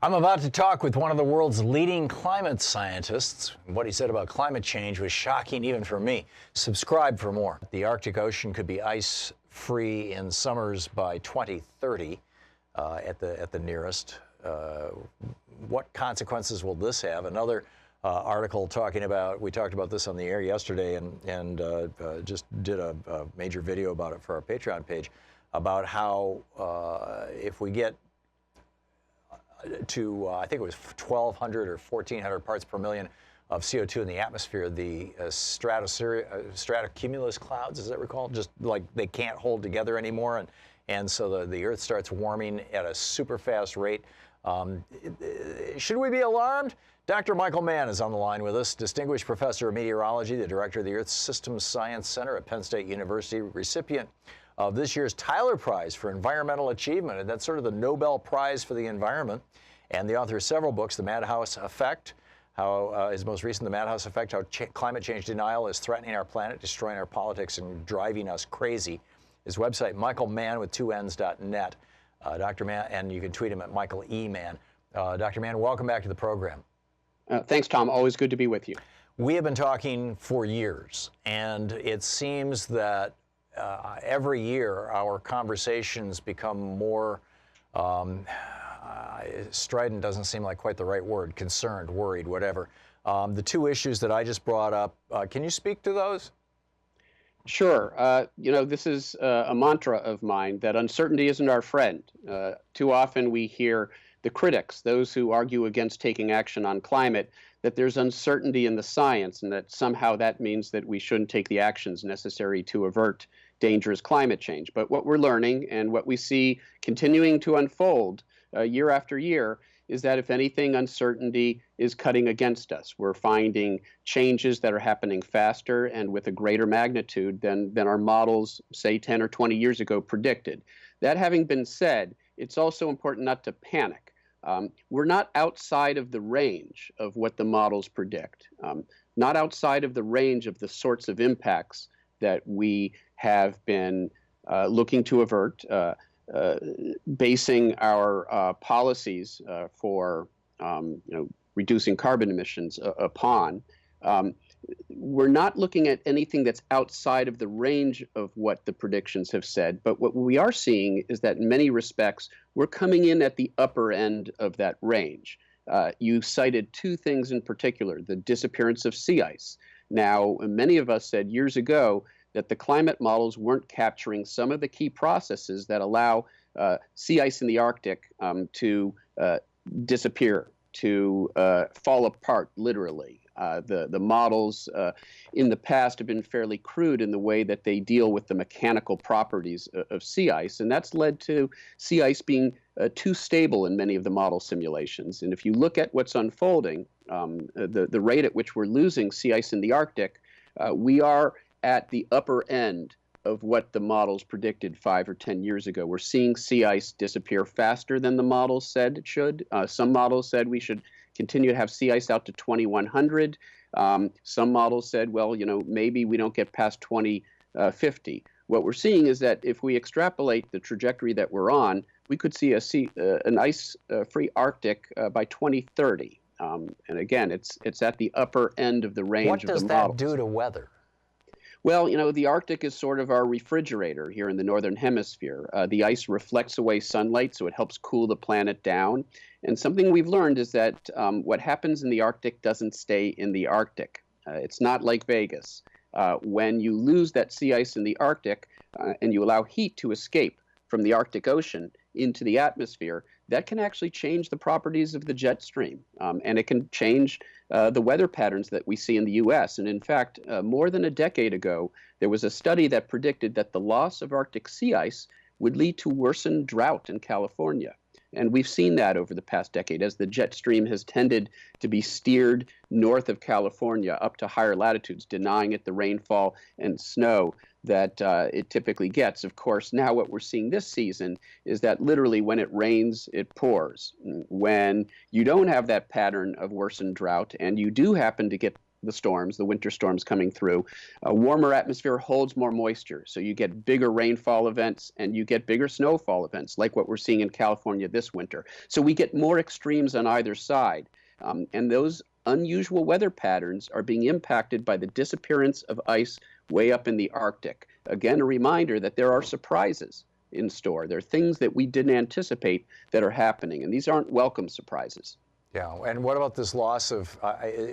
I'm about to talk with one of the world's leading climate scientists. What he said about climate change was shocking even for me. Subscribe for more. The Arctic Ocean could be ice-free in summers by 2030 at the nearest. What consequences will this have? Another article talking about, we talked about this on the air yesterday and just did a major video about it for our Patreon page, about how if we get to, I think it was 1,200 or 1,400 parts per million of CO2 in the atmosphere, the stratocumulus clouds, as I recall, just like they can't hold together anymore, and so the Earth starts warming at a super fast rate. Should we be alarmed? Dr. Michael Mann is on the line with us, Distinguished Professor of Meteorology, the Director of the Earth Systems Science Center at Penn State University, recipient of this year's Tyler Prize for Environmental Achievement, and that's sort of the Nobel Prize for the environment, and the author of several books, The Madhouse Effect, his most recent, The Madhouse Effect, how climate change denial is threatening our planet, destroying our politics, and driving us crazy. His website, michaelmann with 2Ns.net. Dr. Mann, and you can tweet him at Michael E. Mann. Dr. Mann, welcome back to the program. Thanks, Tom. Always good to be with you. We have been talking for years, and it seems that every year our conversations become more strident doesn't seem like quite the right word, concerned, worried, whatever. The two issues that I just brought up, can you speak to those? Sure. This is a mantra of mine that uncertainty isn't our friend. Too often we hear the critics, those who argue against taking action on climate, that there's uncertainty in the science and that somehow that means that we shouldn't take the actions necessary to avert dangerous climate change. But what we're learning and what we see continuing to unfold year after year is that, if anything, uncertainty is cutting against us. We're finding changes that are happening faster and with a greater magnitude than our models, say, 10 or 20 years ago predicted. That having been said, it's also important not to panic. We're not outside of the range of what the models predict, not outside of the range of the sorts of impacts that we have been looking to avert, basing our policies for reducing carbon emissions upon. We're not looking at anything that's outside of the range of what the predictions have said, but what we are seeing is that in many respects, we're coming in at the upper end of that range. You cited two things in particular: the disappearance of sea ice. Now, many of us said years ago that the climate models weren't capturing some of the key processes that allow sea ice in the Arctic to disappear, to fall apart, literally. The models in the past have been fairly crude in the way that they deal with the mechanical properties of sea ice, and that's led to sea ice being too stable in many of the model simulations. And if you look at what's unfolding, the rate at which we're losing sea ice in the Arctic, we are at the upper end of what the models predicted 5 or 10 years ago. We're seeing sea ice disappear faster than the models said it should. Some models said we should continue to have sea ice out to 2100. Some models said, well, maybe we don't get past 2050. What we're seeing is that if we extrapolate the trajectory that we're on, we could see an ice-free Arctic by 2030. And again, it's at the upper end of the range of the models. What does that do to weather? Well, the Arctic is sort of our refrigerator here in the Northern Hemisphere. The ice reflects away sunlight, so it helps cool the planet down. And something we've learned is that what happens in the Arctic doesn't stay in the Arctic. It's not like Vegas. When you lose that sea ice in the Arctic and you allow heat to escape from the Arctic Ocean into the atmosphere, that can actually change the properties of the jet stream, and it can change the weather patterns that we see in the U.S. And in fact, more than a decade ago, there was a study that predicted that the loss of Arctic sea ice would lead to worsened drought in California. And we've seen that over the past decade as the jet stream has tended to be steered north of California up to higher latitudes, denying it the rainfall and snow that it typically gets. Of course, now what we're seeing this season is that literally when it rains, it pours. When you don't have that pattern of worsened drought and you do happen to get the storms, the winter storms coming through. A warmer atmosphere holds more moisture, so you get bigger rainfall events and you get bigger snowfall events, like what we're seeing in California this winter. So we get more extremes on either side. And those unusual weather patterns are being impacted by the disappearance of ice way up in the Arctic. Again, a reminder that there are surprises in store. There are things that we didn't anticipate that are happening, and these aren't welcome surprises. Yeah, and what about this loss of,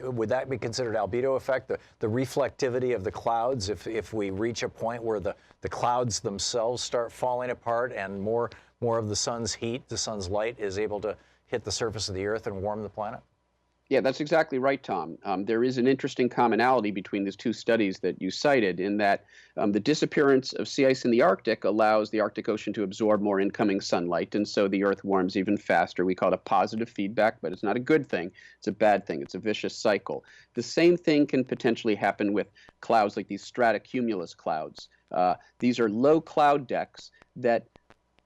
would that be considered albedo effect, the reflectivity of the clouds, if we reach a point where the clouds themselves start falling apart and more of the sun's heat, the sun's light is able to hit the surface of the Earth and warm the planet? Yeah, that's exactly right, Tom. There is an interesting commonality between these two studies that you cited in that the disappearance of sea ice in the Arctic allows the Arctic Ocean to absorb more incoming sunlight, and so the Earth warms even faster. We call it a positive feedback, but it's not a good thing. It's a bad thing. It's a vicious cycle. The same thing can potentially happen with clouds like these stratocumulus clouds. These are low cloud decks that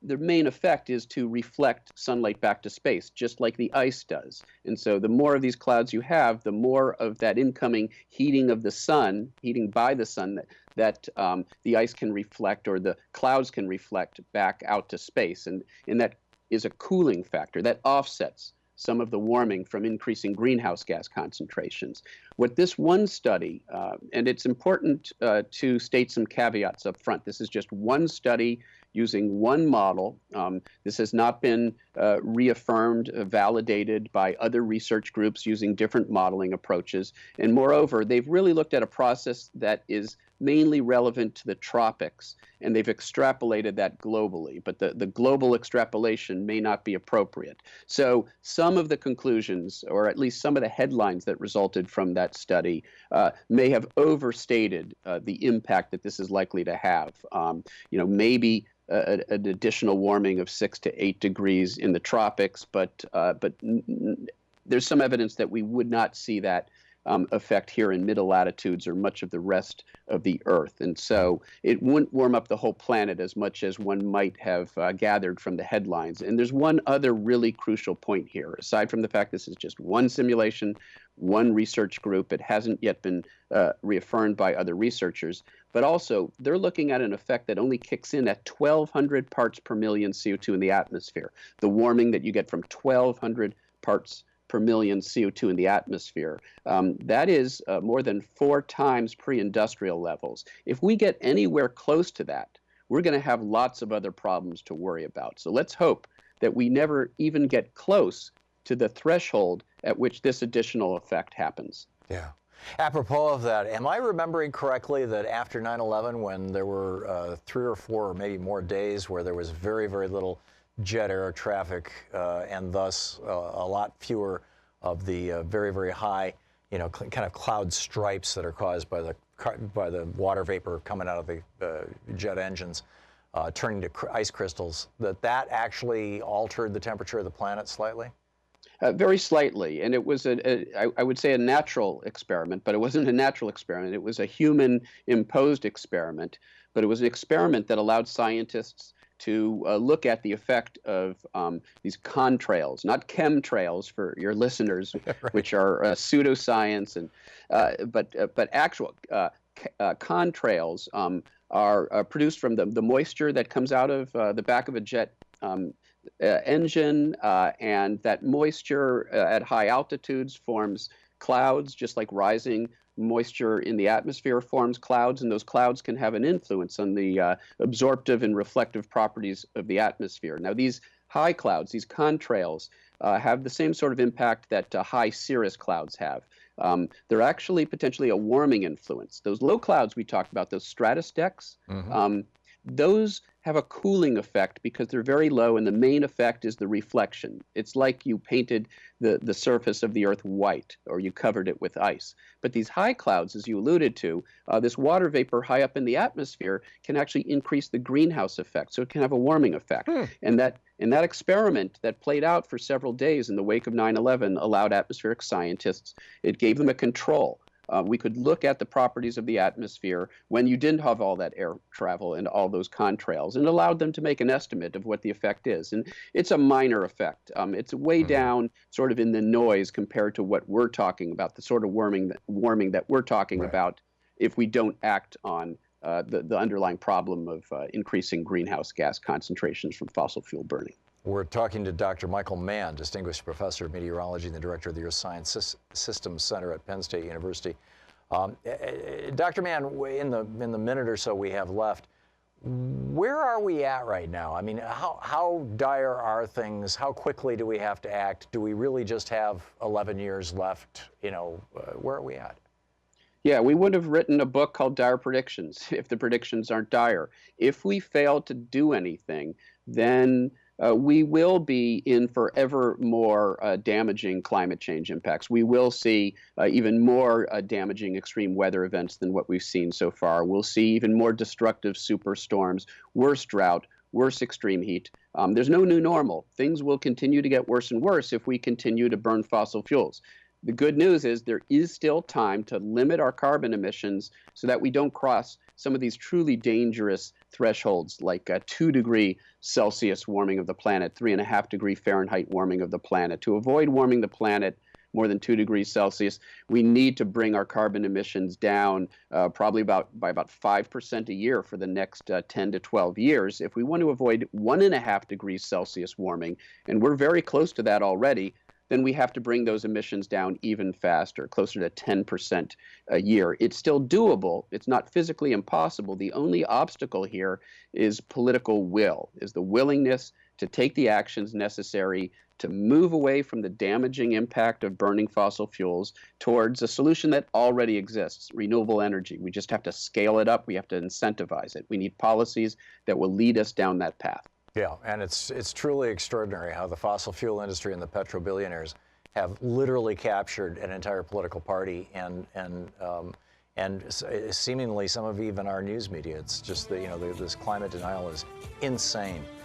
the main effect is to reflect sunlight back to space, just like the ice does. And so the more of these clouds you have, the more of that incoming heating of the sun, heating by the sun, that the ice can reflect or the clouds can reflect back out to space. And that is a cooling factor that offsets some of the warming from increasing greenhouse gas concentrations. What this one study, and it's important to state some caveats up front, this is just one study using one model. This has not been reaffirmed, validated by other research groups using different modeling approaches. And moreover, they've really looked at a process that is mainly relevant to the tropics, and they've extrapolated that globally, but the global extrapolation may not be appropriate. So some of the conclusions, or at least some of the headlines that resulted from that study, may have overstated the impact that this is likely to have. Maybe an additional warming of 6 to 8 degrees in the tropics, but there's some evidence that we would not see that effect here in middle latitudes or much of the rest of the Earth. And so it wouldn't warm up the whole planet as much as one might have gathered from the headlines. And there's one other really crucial point here. Aside from the fact this is just one simulation, one research group, it hasn't yet been reaffirmed by other researchers, but also they're looking at an effect that only kicks in at 1,200 parts per million CO2 in the atmosphere, the warming that you get from 1,200 parts per million CO2 in the atmosphere. That is more than 4 times pre-industrial levels. If we get anywhere close to that, we're going to have lots of other problems to worry about. So let's hope that we never even get close to the threshold at which this additional effect happens. Yeah. Apropos of that, am I remembering correctly that after 9/11, when there were 3 or 4 or maybe more days where there was very, very little jet air traffic and thus a lot fewer of the very, very high, kind of cloud stripes that are caused by the water vapor coming out of the jet engines turning to ice crystals, that actually altered the temperature of the planet slightly? Very slightly, and it was I would say a natural experiment, but it wasn't a natural experiment. It was a human-imposed experiment, but it was an experiment that allowed scientists to look at the effect of these contrails, not chemtrails for your listeners, right, which are pseudoscience, and but actual contrails are produced from the moisture that comes out of the back of a jet engine, and that moisture at high altitudes forms clouds, just like rising moisture in the atmosphere forms clouds, and those clouds can have an influence on the absorptive and reflective properties of the atmosphere. Now, these high clouds, these contrails, have the same sort of impact that high cirrus clouds have. They're actually potentially a warming influence. Those low clouds we talked about, those stratus decks, those have a cooling effect because they're very low, and the main effect is the reflection. It's like you painted the surface of the Earth white, or you covered it with ice. But these high clouds, as you alluded to, this water vapor high up in the atmosphere can actually increase the greenhouse effect, so it can have a warming effect. And that experiment that played out for several days in the wake of 9/11 allowed atmospheric scientists, it gave them a control. We could look at the properties of the atmosphere when you didn't have all that air travel and all those contrails, and allowed them to make an estimate of what the effect is. And it's a minor effect. It's way down, sort of in the noise compared to what we're talking about, the sort of warming that we're talking about if we don't act on the underlying problem of increasing greenhouse gas concentrations from fossil fuel burning. We're talking to Dr. Michael Mann, Distinguished Professor of Meteorology and the Director of the Earth Science Systems Center at Penn State University. Dr. Mann, in the minute or so we have left, where are we at right now? I mean, how dire are things? How quickly do we have to act? Do we really just have 11 years left? You know, where are we at? Yeah, we would have written a book called Dire Predictions if the predictions aren't dire. If we fail to do anything, then we will be in forever more damaging climate change impacts. We will see even more damaging extreme weather events than what we've seen so far. We'll see even more destructive superstorms, worse drought, worse extreme heat. There's no new normal. Things will continue to get worse and worse if we continue to burn fossil fuels. The good news is there is still time to limit our carbon emissions so that we don't cross some of these truly dangerous thresholds like 2 degree Celsius warming of the planet, 3.5 degree Fahrenheit warming of the planet. To avoid warming the planet more than 2 degrees Celsius, we need to bring our carbon emissions down probably by about 5% a year for the next 10 to 12 years if we want to avoid 1.5 degrees Celsius warming. And we're very close to that already. Then we have to bring those emissions down even faster, closer to 10% a year. It's still doable. It's not physically impossible. The only obstacle here is political will, is the willingness to take the actions necessary to move away from the damaging impact of burning fossil fuels towards a solution that already exists, renewable energy. We just have to scale it up. We have to incentivize it. We need policies that will lead us down that path. Yeah, and it's truly extraordinary how the fossil fuel industry and the petrobillionaires have literally captured an entire political party and seemingly some of even our news media. It's just that, you know, this climate denial is insane.